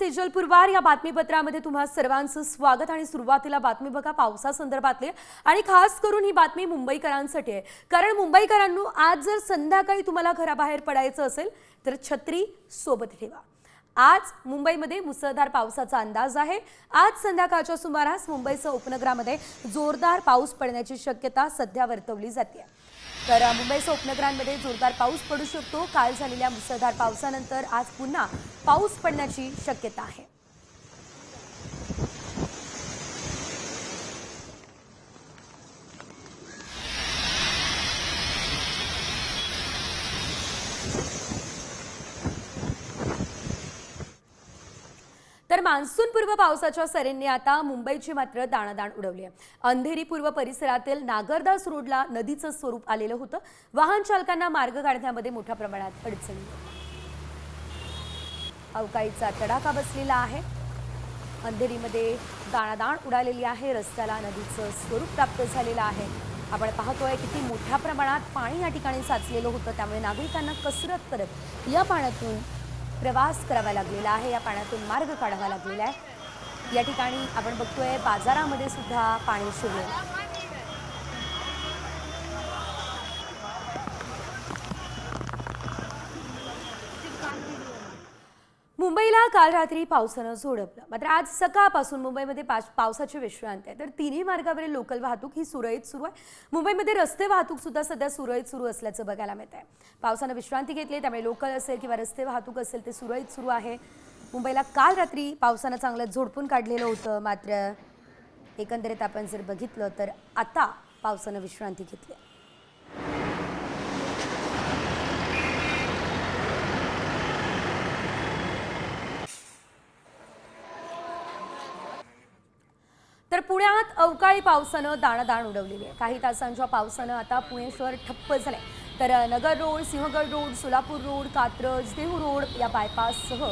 सेजल पुरवार या बातमीपत्रामध्ये तुम्हा सर्वांचं स्वागत आणि सुरुवातीला बातमी बघा पावसासंदर्भातली आणि खास करून ही बातमी मुंबईकरांसाठी आहे कारण मुंबईकरांनो आज जर संध्याकाळी तुम्हाला घराबाहेर पडायचं असेल तर छत्री सोबत ठेवा। आज मुंबईमध्ये मुसळधार पावसाचा अंदाज आहे। आज संध्याकाळच्या सुमारास मुंबईसह उपनगरामध्ये जोरदार पाऊस पडण्याची शक्यता सध्या वर्तवली जाते। तर मुंबईसह उपनगरांमध्ये जोरदार पाऊस पडू शकतो। काल झालेल्या मुसळधार पावसानंतर आज पुन्हा पाऊस पडण्याची शक्यता आहे। तर मान्सून पूर्व पावसाच्या सरींनी आता मुंबईची मात्र दाणादाण उडवली आहे। अंधेरी पूर्व परिसरातील नागरदास रोडला नदीचं स्वरूप आलेलं होतं। वाहन चालकांना मार्ग काढण्यामध्ये मोठ्या प्रमाणात अडचणी अवकाळीचा तडाखा बसलेला आहे। अंधेरीमध्ये दाणादाण उडालेली आहे। रस्त्याला नदीचं स्वरूप प्राप्त झालेलं आहे। आपण पाहतोय किती मोठ्या प्रमाणात पाणी या ठिकाणी साचलेलं होतं। त्यामुळे नागरिकांना कसरत करत या पाण्यातून प्रवास करावा लागलेला आहे। या पाण्यातून मार्ग काढावा लागलेला आहे। या ठिकाणी आपण बघतोय बाजारामध्ये सुद्धा पाणी शिरलं। मुंबईला काल रात्री पावसानं झोडपलं, मात्र आज सकाळपासून मुंबईमध्ये पावसाची विश्रांती आहे। तर तिन्ही मार्गावरील लोकल वाहतूक ही सुरळीत सुरू आहे। मुंबईमध्ये रस्ते वाहतूक सुद्धा सध्या सुरळीत सुरू असल्याचं बघायला मिळत आहे। पावसानं विश्रांती घेतली त्यामुळे लोकल असेल किंवा रस्ते वाहतूक असेल ते सुरळीत सुरू आहे। मुंबईला काल रात्री पावसानं चांगलं झोडपून काढलेलं होतं, मात्र एकंदरीत आपण जर बघितलं तर आता पावसानं विश्रांती घेतली। तर पुण्यात अवकाळी पावसानं दाणादाण उडवलेली आहे। काही तासांच्या पावसानं आता पुणे शहर ठप्प झाले। तर Nagar road, Sinhagad road, Solapur road, Katraj, Dehu road या बायपाससह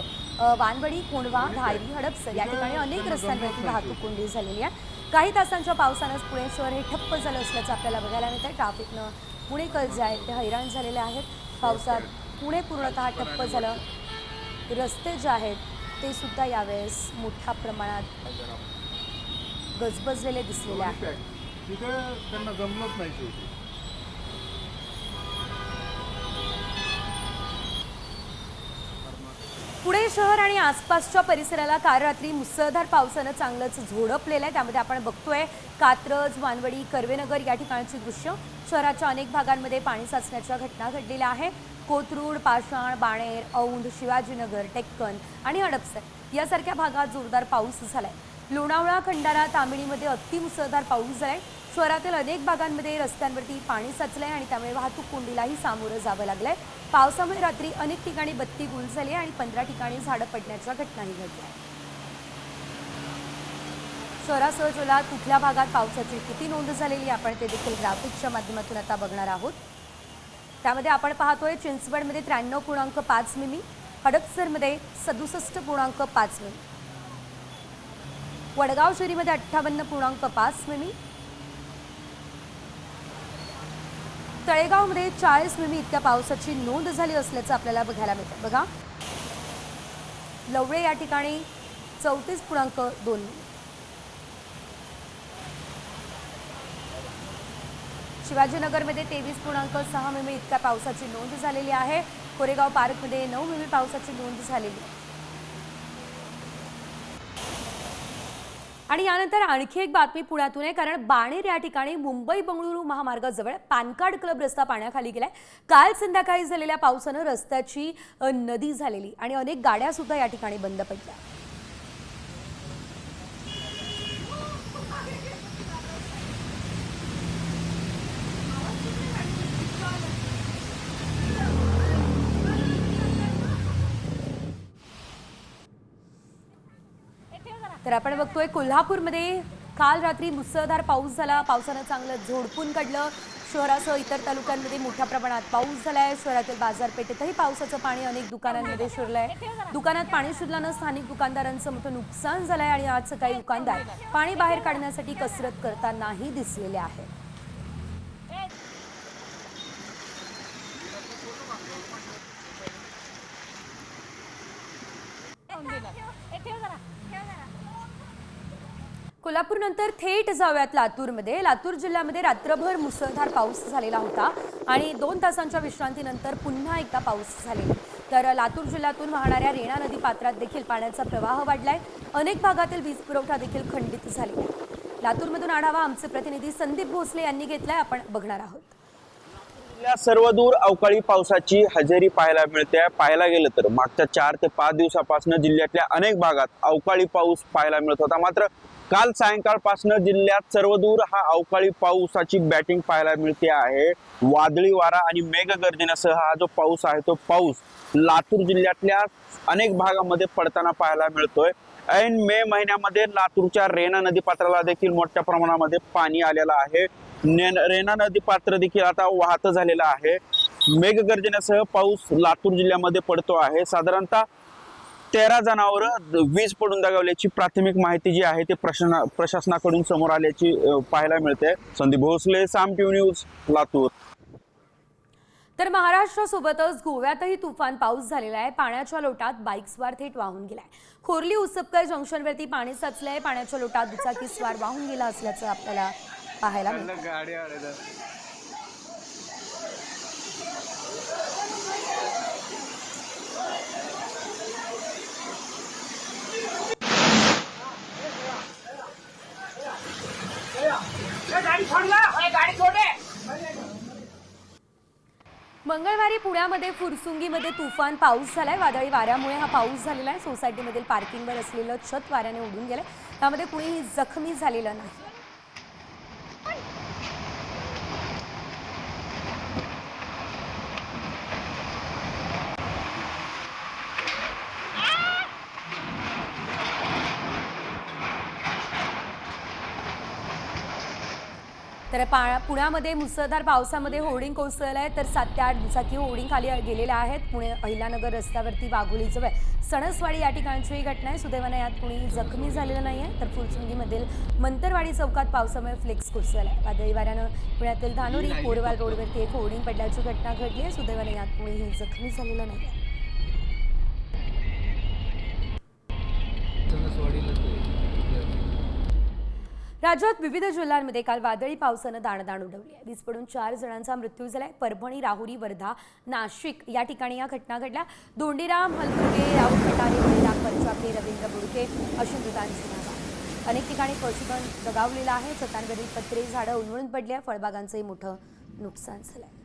वानवडी, कोंढवा, धायरी, हडपसर या ठिकाणी अनेक रस्त्यांवरती वाहतूक कोंडी झालेली आहे। काही तासांच्या पावसानं पुणे शहर हे ठप्प झालं असल्याचं आपल्याला बघायला मिळतंय। ट्रॅफिकनं पुणेकर जे आहेत ते हैराण झालेले आहेत। पावसात पुणे पूर्णतः ठप्प झालं। रस्ते जे आहेत ते सुद्धा यावेळेस मोठ्या प्रमाणात गजबजलेले दिसलेले आहेत। त्यांना जमलंच नाही। पुणे शहर आणि आसपासच्या परिसराला काल रात्री मुसळधार पावसानं चांगलंच झोडपलेलं आहे। त्यामध्ये आपण बघतोय कात्रज, वानवडी, कर्वेनगर या ठिकाणची दृश्य। शहराच्या अनेक भागांमध्ये पाणी साचण्याच्या घटना घडलेल्या आहेत। कोथरूड, पाषाण, बाणेर, औंध, शिवाजीनगर, टेक्कन आणि हडपसर यासारख्या भागात जोरदार पाऊस झालाय। लोणावळा, खंडारा, तामिळीमध्ये अतिमुसळधार पाऊस झालाय। शहरातील अनेक भागांमध्ये रस्त्यांवरती पाणी साचलंय आणि त्यामुळे वाहतूक कोंडीलाही सामोरं जावं लागलंय। पावसामुळे रात्री अनेक ठिकाणी बत्ती गुल झाली आणि 15 ठिकाणी झाडं पडण्याच्या घटनाही घडल्या। शहरासह जिल्ह्यात कुठल्या भागात पावसाची किती नोंद झालेली आपण ते देखील ग्राफिक्सच्या माध्यमातून आता बघणार आहोत। त्यामध्ये आपण पाहतोय चिंचवडमध्ये 93.5 मिमी, हडपसरमध्ये 67.5 मिमी, वडगाव शहरीमध्ये 58.5 मिमी, तळेगावमध्ये 40 मिमी इतक्या पावसाची नोंद झाली असल्याचं आपल्याला बघायला मिळतं। बघा लवळे या ठिकाणी 34.2 मिमी, शिवाजीनगरमध्ये 23.6 मिमी इतक्या पावसाची नोंद झालेली आहे। कोरेगाव पार्कमध्ये 9 मिमी पावसाची नोंद झालेली आहे। आणि यानंतर आणखी एक बातमी पुण्यातून आहे कारण बाणेर या ठिकाणी मुंबई बंगळुरू महामार्गाजवळ पॅनकार्ड क्लब रस्ता पाण्याखाली गेलाय। काल संध्याकाळी झालेल्या पावसानं रस्त्याची नदी झालेली आणि अनेक गाड्या सुद्धा या ठिकाणी बंद पडल्या। तर आपण बघतोय कोल्हापूरमध्ये काल रात्री मुसळधार पाऊस झाला। पावसानं चांगलं झोडपून काढलं। शहरासह इतर तालुक्यांमध्ये मोठ्या प्रमाणात पाऊस झालाय। शहरातील बाजारपेठेतही पावसाचं पाणी अनेक दुकानांमध्ये शिरलंय। दुकानात पाणी शिरल्यानं स्थानिक दुकानदारांचं मोठं नुकसान झालंय आणि आज सकाळी दुकानदार पाणी बाहेर काढण्यासाठी कसरत करतानाही दिसलेले आहेत। कोल्हापूरनंतर थेट जाऊयात लातूरमध्ये. लातूर जिल्ह्यामध्ये रात्रभर मुसळधार पाऊस झालेला होता आणि 2 तासांच्या विश्रांतीनंतर पुन्हा एकदा पाऊस झालेला. तर लातूर जिल्ह्यातून वाहणाऱ्या रेणा नदी पात्रात देखील पाण्याचा प्रवाह वाढलाय. अनेक भागातील वीज पुरवठा देखील खंडित झालेला आहे. लातूरमधून आढावा आमचे प्रतिनिधी संदीप भोसले यांनी घेतलाय, आपण बघणार आहोत. सर्वदूर अवकाळी पावसाची हजेरी पाहायला मिळते. पाहायला गेलं तर मागच्या 4 ते 5 दिवसापासून जिल्ह्यातल्या अनेक भागात अवकाळी पाऊस पाहायला मिळत होता. मात्र काल सायंकाळपासून जिल्ह्यात सर्वदूर हा अवकाळी पावसाची बॅटिंग पाहायला मिळते आहे. वादळी वारा आणि मेघगर्जनेसह हा जो पाऊस आहे तो पाऊस लातूर जिल्ह्यातल्या अनेक भागामध्ये पडताना पाहायला मिळतोय. ऐन मे महिन्यामध्ये लातूरच्या रेणा नदीपात्राला देखील मोठ्या प्रमाणामध्ये पाणी आलेलं आहे. रेणा नदी पात्र देखील आता वाहत झालेलं आहे. मेघगर्जनेसह पाऊस लातूर जिल्ह्यामध्ये पडतो आहे. साधारणतः 13 जनावरं वीज पडून दगावल्याची प्राथमिक माहिती जी आहे ते प्रशासनाकडून समोर आल्याची पाहायला मिळते. संदीप भोसले, साम टीव्ही न्यूज, लातूर. तर महाराष्ट्रासोबतच गोव्यातही तुफान पाऊस झालेला आहे. पाण्याच्या लोटात बाईकस्वार थेट वाहून गेलाय. खोर्ली उसपकर जंक्शनवरती पाणी साचलंय. पाण्याच्या लोटात दुचाकी स्वार वाहून गेला असल्याचं आपल्याला पाहायला मिळतं. मंगळवारी पुण्यामध्ये फुरसुंगीमध्ये तुफान पाऊस झालाय. वादळी वाऱ्यामुळे हा पाऊस झालेला आहे. सोसायटीमधील पार्किंगवर असलेलं छत वाऱ्याने उडून गेलंय. त्यामध्ये कुणीही जखमी झालेलं नाही. तर पुण्यामध्ये मुसळधार पावसामध्ये होर्डिंग कोसळलं आहे. तर 7 ते 8 दुचाकी होर्डिंग खाली गेलेल्या आहेत. पुणे अहिल्यानगर रस्त्यावरती वाघोलीजवळ सणसवाडी या ठिकाणची ही घटना आहे. सुदैवाने यात कुणी जखमी झालेलं नाही आहे. तर फुरसुंगीमधील मंतरवाडी चौकात पावसामुळे फ्लेक्स कोसळला आहे. वादळी वाऱ्यानं पुण्यातील धानोरी कोरवाल रोडवरती एक होर्डिंग पडल्याची घटना घडली आहे. सुदैवाने यात कुणीही जखमी झालेलं नाही आहे. राज्यात विविध जिल्ह्यांमध्ये काल वादळी पावसानं दाणदाण उडवली आहे. वीज पडून 4 जणांचा मृत्यू झालाय. परभणी, राहुरी, वर्धा, नाशिक या ठिकाणी या घटना घडल्या. दोंडीराम हलकुटे, राहुल कटारे, बळीराम परचापे, रवींद्र बुडके अशी मृतांची नावं आहेत. अनेक ठिकाणी पशुधन दगावलेलं आहे. छतांवरील पत्रे, झाडं उन्मळून पडली आहे. फळबागांचंही मोठं नुकसान झालंय.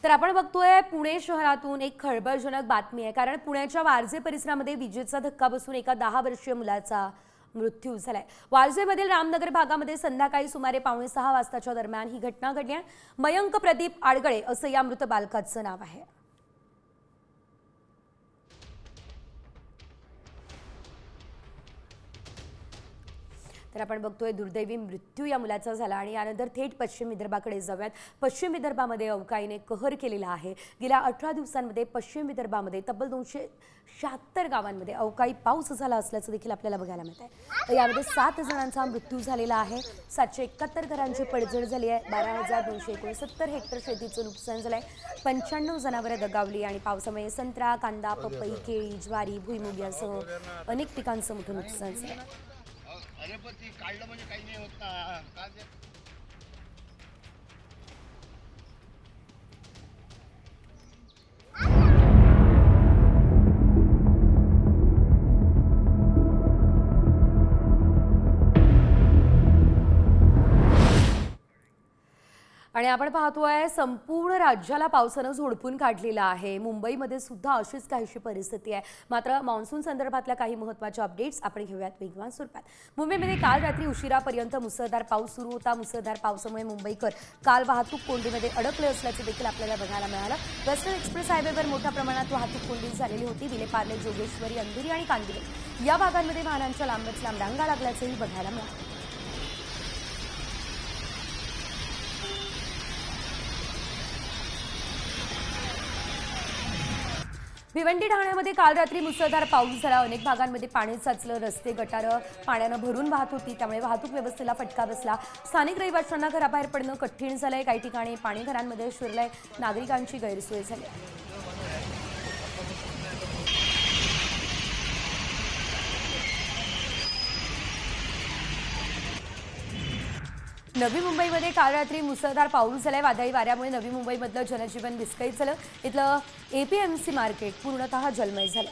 तर आपण बघतोय पुणे शहरातून एक खळबळजनक बातमी आहे. कारण पुण्याच्या वारजे परिसरामध्ये विजेचा धक्का बसून एका 10 वर्षीय मुलाचा मृत्यू झालाय. वारजेमधील रामनगर भागामध्ये संध्याकाळी सुमारे 5:45 वाजताच्या दरम्यान ही घटना घडली आहे. मयंक प्रदीप आडगळे असं या मृत बालकाचं नाव आहे. तर आपण बघतोय दुर्दैवी मृत्यू या मुलाचा झाला. आणि यानंतर थेट पश्चिम विदर्भाकडे जाऊयात. पश्चिम विदर्भामध्ये अवकाळीने कहर केलेला आहे. गेल्या 18 दिवसांमध्ये पश्चिम विदर्भामध्ये तब्बल 276 गावांमध्ये अवकाळी पाऊस झाला असल्याचं देखील आपल्याला बघायला मिळत आहे. तर यामध्ये 7 जणांचा मृत्यू झालेला आहे. 771 घरांची पडझड झाली आहे. 12,269 हेक्टर शेतीचं नुकसान झालंय. 95 जनावरं दगावली. आणि पावसामुळे संत्रा, कांदा, पपई, केळी, ज्वारी, भुईमुग यासह अनेक पिकांचं मोठं नुकसान झालं. अरे पण ती काढलं म्हणजे काही नाही होत ना. आणि आपण पाहतोय संपूर्ण राज्याला पावसानं झोडपून काढलेलं आहे. मुंबईमध्ये सुद्धा अशीच काहीशी परिस्थिती आहे. मात्र मान्सून संदर्भातल्या काही महत्त्वाच्या अपडेट्स आपण घेऊयात वेगवान स्वरूपात. मुंबईमध्ये काल रात्री उशिरापर्यंत मुसळधार पाऊस सुरू होता. मुसळधार पावसामुळे मुंबईकर काल वाहतूक कोंडीमध्ये अडकले असल्याचं देखील आपल्याला बघायला मिळालं. वेस्टर्न एक्सप्रेस हायवेवर मोठ्या प्रमाणात वाहतूक कोंडी झालेली होती. विलेपार्ले, जोगेश्वरी, अंधेरी आणि कांदिवली या भागांमध्ये वाहनांच्या लांबच लांब रांगा लागल्याचंही बघायला मिळालं. भिवंडी ठाण्यामध्ये काल रात्री मुसळधार पाऊस झाला. अनेक भागांमध्ये पाणी साचलं. रस्ते गटारं पाण्यानं भरून वाहत होती, त्यामुळे वाहतूक व्यवस्थेला फटका बसला. स्थानिक रहिवाशांना घराबाहेर पडणं कठीण झालंय. काही ठिकाणी पाणी घरांमध्ये शिरलंय. नागरिकांची गैरसोय झाली. नवी मुंबईमध्ये काल रात्री मुसळधार पाऊस झालाय. वादळी वाऱ्यामुळे नवी मुंबईमधलं जनजीवन विस्कळीत झालं. इथलं एपीएमसी मार्केट पूर्णतः जलमय झालं.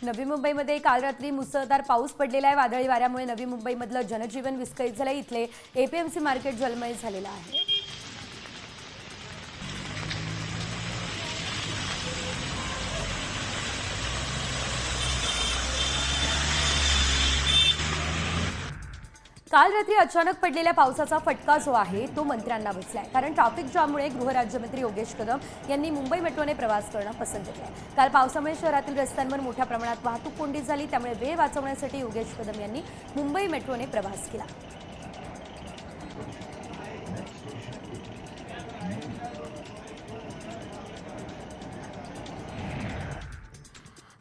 नवी मुंबईमध्ये काल रात्री मुसळधार पाऊस पडलेला आहे. वादळी वाऱ्यामुळे नवी मुंबईमधलं जनजीवन विस्कळीत झालंय. इथले एपीएमसी मार्केट जलमय झालेलं आहे. काल रात्री अचानक पडलेल्या पावसाचा फटका जो आहे तो मंत्र्यांना बसलाय. कारण ट्रॅफिक जाममुळे गृहराज्यमंत्री योगेश कदम यांनी मुंबई मेट्रोने प्रवास करणं पसंत केलं. काल पावसामुळे शहरातील रस्त्यांवर मोठ्या प्रमाणात वाहतूक कोंडी झाली, त्यामुळे वेळ वाचवण्यासाठी योगेश कदम यांनी मुंबई मेट्रोने प्रवास केला.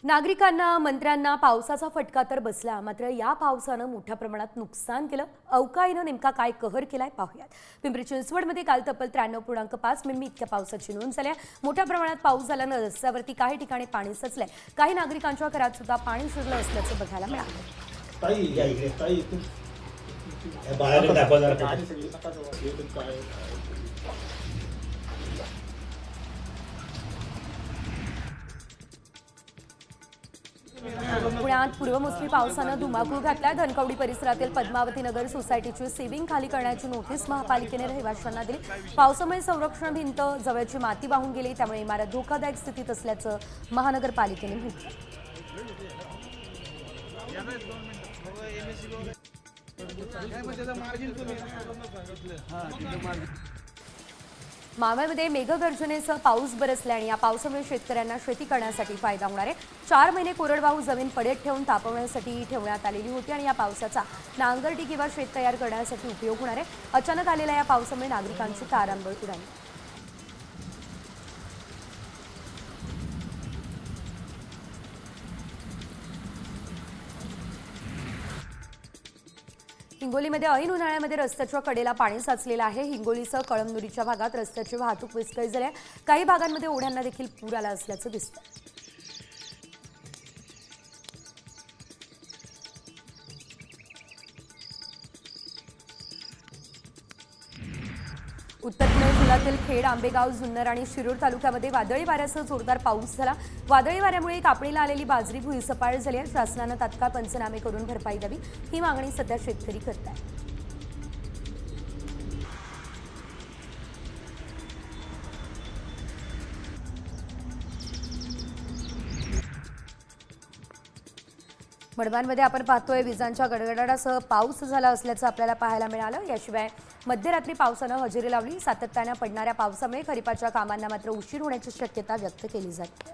नागरिकांना मंत्र्यांना पावसाचा फटका तर बसला, मात्र या पावसानं मोठ्या प्रमाणात नुकसान केलं. अवकाळीनं नेमका काय कहर केलाय पाहूयात. पिंपरी चिंचवडमध्ये काल तब्बल 93.5 मिमी इतक्या पावसाची नोंद झाली. मोठ्या प्रमाणात पाऊस झाल्यानं रस्त्यावरती काही ठिकाणी पाणी साचलंय. काही नागरिकांच्या घरात सुद्धा पाणी शिरलं असल्याचं बघायला मिळालं. पुण्यात पूर्वमोसमी पावसानं धुमाकूळ घातलाय. धनकवडी परिसरातील पद्मावती नगर सोसायटीची सीविंग खाली करण्याची नोटीस महापालिकेने रहिवाशांना दिली. पावसामुळे संरक्षण भिंत जवळची माती वाहून गेली, त्यामुळे इमारत धोकादायक स्थितीत असल्याचं महानगरपालिकेने म्हटलं. मावळमध्ये मेघगर्जनेसह पाऊस बरसला आणि या पावसामुळे शेतकऱ्यांना शेती करण्यासाठी फायदा होणार आहे. 4 महिने कोरडवाहू जमीन पडेत ठेवून तापवण्यासाठी ठेवण्यात आलेली होती आणि या पावसाचा नांगरटी किंवा शेत तयार करण्यासाठी उपयोग होणार आहे. अचानक आलेल्या या पावसामुळे नागरिकांची तारांबळ उडाली. हिंगोलीमध्ये ऐन उन्हाळ्यामध्ये रस्त्याच्या कडेला पाणी साचलेलं आहे. हिंगोलीसह कळमनुरीच्या भागात रस्त्याची वाहतूक विस्कळीत झाली आहे. काही भागांमध्ये ओढ्यांना देखील पूर आला असल्याचं दिसतं. उत्तर पुणे जिल्ह्यातील खेड, आंबेगाव, जुन्नर आणि शिरूर तालुक्यामध्ये वादळी वाऱ्यासह जोरदार पाऊस झाला. वादळी वाऱ्यामुळे कापणीला आलेली बाजरी भुईसपाट झाली आहे. शासनानं तात्काळ पंचनामे करून भरपाई द्यावी, ही मागणी सध्या शेतकरी करत आहेत. मडबांमध्ये आपण पाहतोय विजांच्या गडगडाटासह पाऊस झाला असल्याचं आपल्याला पाहायला मिळालं. याशिवाय मध्यरात्री पावसानं हजेरी लावली. सातत्यानं पडणाऱ्या पावसामुळे खरीपाच्या कामांना मात्र उशीर होण्याची शक्यता व्यक्त केली जाते.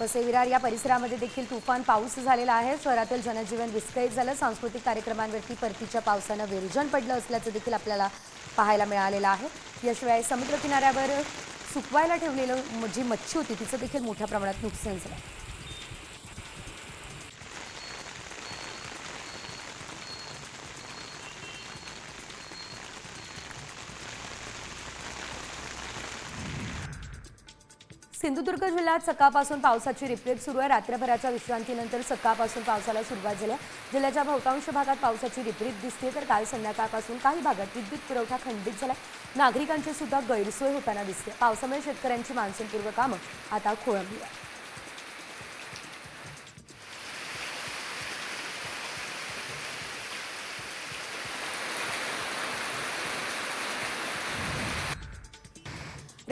वसई विरार या परिसरामध्ये देखील तुफान पाऊस झालेला आहे. शहरातील जनजीवन विस्कळीत झालं. सांस्कृतिक कार्यक्रमांवरती परतीच्या पावसानं विरजण पडलं असल्याचं देखील आपल्याला पाहायला मिळालेलं आहे. याशिवाय समुद्र किनाऱ्यावर सुकवायला ठेवलेलं जी मच्छी होती तिचं देखील मोठ्या प्रमाणात नुकसान झालं. सिंधुदुर्ग जिल्ह्यात सकाळपासून पावसाची रिपरिप सुरू आहे. रात्रभराच्या विश्रांतीनंतर सकाळपासून पावसाला सुरुवात झाली आहे. जिल्ह्याच्या बहुतांश भागात पावसाची रिपरिप दिसते, तर काल संध्याकाळपासून काही भागात विद्युत पुरवठा खंडित झाला. नागरिकांची सुद्धा गैरसोय होताना दिसते. पावसामुळे शेतकऱ्यांची मान्सूनपूर्व कामं आता खोळंबली आहेत.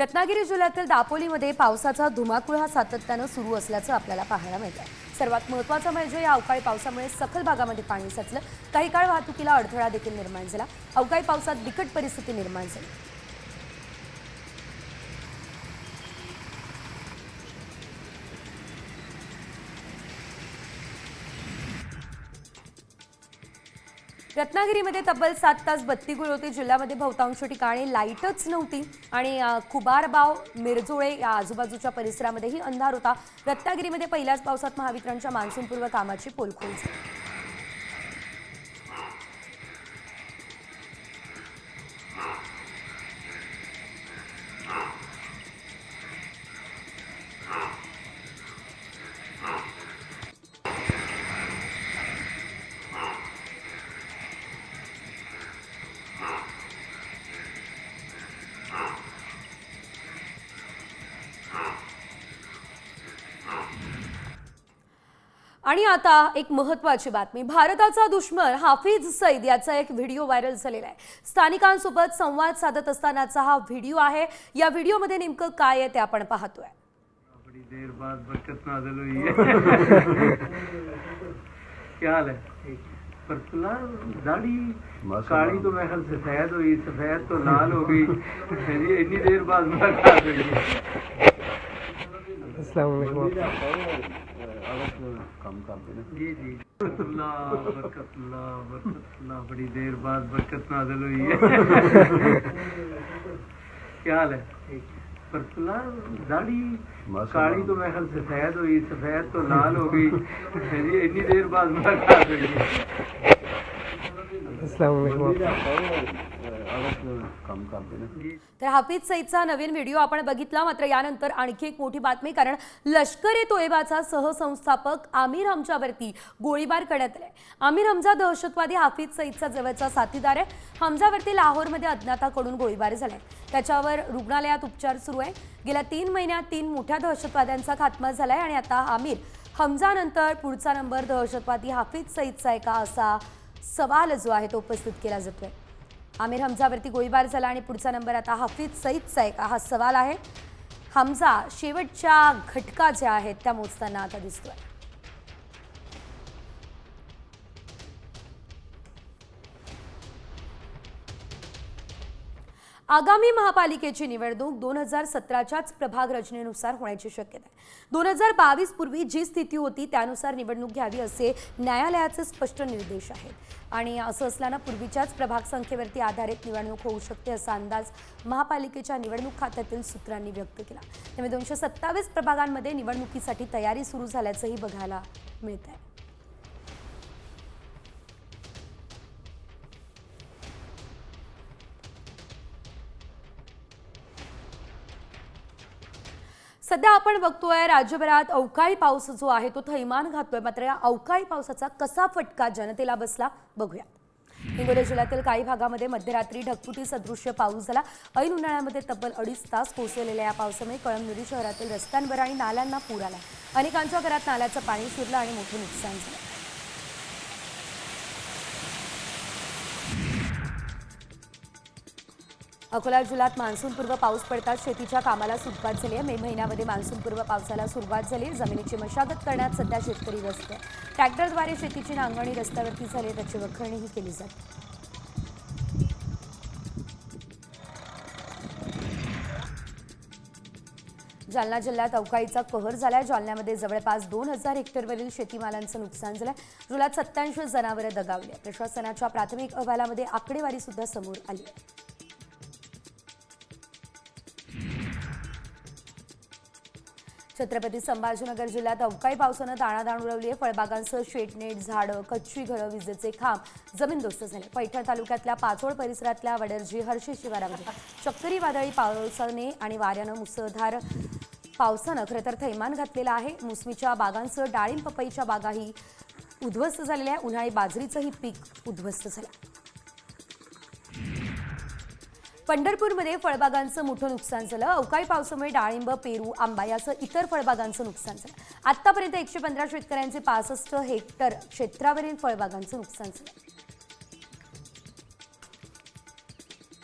रत्नागिरी जिल्ह्यातील दापोलीमध्ये पावसाचा धुमाकूळ हा सातत्यानं सुरू असल्याचं आपल्याला पाहायला मिळतं. सर्वात महत्त्वाचं म्हणजे या अवकाळी पावसामुळे सखल भागामध्ये पाणी साचलं. काही काळ वाहतुकीला अडथळा देखील निर्माण झाला. अवकाळी पावसात बिकट परिस्थिती निर्माण झाली. रत्नागिरीमध्ये तब्बल 7 तास बत्तीगुळ होती. जिल्ह्यामध्ये बहुतांश ठिकाणी लाईटच नव्हती आणि कुबारबाव, मिरजोळे या आजूबाजूच्या परिसरामध्येही अंधार होता. रत्नागिरीमध्ये पहिल्याच पावसात महावितरणच्या मान्सूनपूर्व कामाची पोलखोल झाली. आणि आता एक महत्त्वाची बातमी. भारताचा दुश्मन हाफिज सईद याचा एक व्हिडिओ व्हायरल झालेला आहे. स्थानिकांसोबत संवाद साधत असतानाचा हा व्हिडिओ आहे. या व्हिडिओमध्ये नेमकं काय आहे ते आपण पाहतोय. बड़ी देर बाद बरकत नाज़िल हुई है। क्या हाल है? पर तुला दाढ़ी काली तो मेरे ख्याल सफेद हुई, सफेद तो लाल हो गई। इतनी देर बाद मुलाकात हुई है। अस्सलाम वालेकुम। कम काम पे जी जी बरकतुल्लाह बरकतुल्लाह बड़ी देर बाद बरकत नाज़िल हुई है। क्या हाल है? पर तुला दाढ़ी काली तो मेरे ख्याल सफेद हुई, सफेद तो लाल हो गई। इतनी देर बाद मुलाकात हुई है। तर हाफिज सईदचा नवीन व्हिडिओ आपण बघितला. मात्र यानंतर आणखी एक मोठी बातमी, कारण लष्कर ए तोयबाचा सहसंस्थापक आमिर हमजावरती गोळीबार करण्यात आलाय. आमिर हमजा दहशतवादी हाफिज सईदचा जवळचा साथीदार आहे. हमजावरती लाहोरमध्ये अज्ञाताकडून गोळीबार झालाय. त्याच्यावर रुग्णालयात उपचार सुरू आहे. गेल्या 3 महिन्यात 3 मोठ्या दहशतवाद्यांचा खात्मा झालाय आणि आता आमिर हमजानंतर पुढचा नंबर दहशतवादी हाफिज सईदचा आहे का, असा सवाल जो आहे तो उपस्थित केला जातोय. आमिर हमजावरती गोळीबार झाला आणि पुढचा नंबर आता हाफिज सईदचा आहे का, हा सवाल आहे. हमजा शेवटच्या घटका ज्या आहेत त्या मोजताना आता दिसतोय. आगामी महापालिकेची निवडणूक 2017च्याच प्रभाग रचनेनुसार होण्याची शक्यता आहे. 2022 पूर्वी जी स्थिती होती त्यानुसार निवडणूक घ्यावी असे न्यायालयाचे स्पष्ट निर्देश आहेत. आणि असं असल्यानं पूर्वीच्याच प्रभाग संख्येवरती आधारित निवडणूक होऊ शकते असा अंदाज महापालिकेच्या निवडणूक खात्यातील सूत्रांनी व्यक्त केला. त्यामुळे 227 प्रभागांमध्ये निवडणुकीसाठी तयारी सुरू झाल्याचंही बघायला मिळत आहे. सध्या आपण बघतोय राज्यभरात अवकाळी पाऊस जो आहे तो थैमान घातोय. मात्र या अवकाळी पावसाचा कसा फटका जनतेला बसला बघूया. हिंगोली जिल्ह्यातील काही भागामध्ये मध्यरात्री ढगफुटी सदृश्य पाऊस झाला. ऐन उन्हाळ्यामध्ये तब्बल 2.5 तास कोसळलेल्या या पावसामुळे कळमनुरी शहरातील रस्त्यांवर आणि नाल्यांना पूर आला. अनेकांच्या घरात नाल्याचं पाणी शिरलं आणि मोठं नुकसान झालं. अकोला जिल्ह्यात मान्सूनपूर्व पाऊस पडताच शेतीच्या कामाला सुरुवात झाली आहे. मे महिन्यामध्ये मान्सूनपूर्व पावसाला सुरुवात झाली. जमिनीची मशागत करण्यात सध्या शेतकरी व्यस्त आहे. ट्रॅक्टरद्वारे शेतीची नांगरणी रस्त्यावरती झाली, त्याची वखरणीही केली जाते. जालना जिल्ह्यात अवकाळीचा कहर झालाय. जालन्यामध्ये जवळपास 2000 हेक्टरवरील शेतीमालांचं नुकसान झालंय. जिल्ह्यात 27 जनावरं दगावली. प्रशासनाच्या प्राथमिक अहवालामध्ये आकडेवारी सुद्धा समोर आली आहे. छत्रपती संभाजीनगर जिल्ह्यात अवकाळी पावसानं दाणादाण उडवली आहे. फळबागांसह शेडनेट, झाडं, कच्ची घरं, विजेचे खांब जमीनदोस्त झाले. पैठण तालुक्यातल्या पाचोड परिसरातल्या वडरजी हर्षी शिवारामध्ये चक्रीवादळी पावसाने आणि वाऱ्यानं मुसळधार पावसानं खरं तर थैमान घातलेलं आहे. मोसमीच्या बागांसह डाळिंब, पपईच्या बागाही उद्ध्वस्त झालेल्या आहे. उन्हाळी बाजरीचंही पीक उद्ध्वस्त झालं. पंढरपूरमध्ये फळबागांचं मोठं नुकसान झालं. अवकाळी पावसामुळे डाळिंब, पेरू, आंबा यासह इतर फळबागांचं नुकसान झालं. आतापर्यंत 115 शेतकऱ्यांचे 65 हेक्टर क्षेत्रावरील फळबागांचं नुकसान झालं.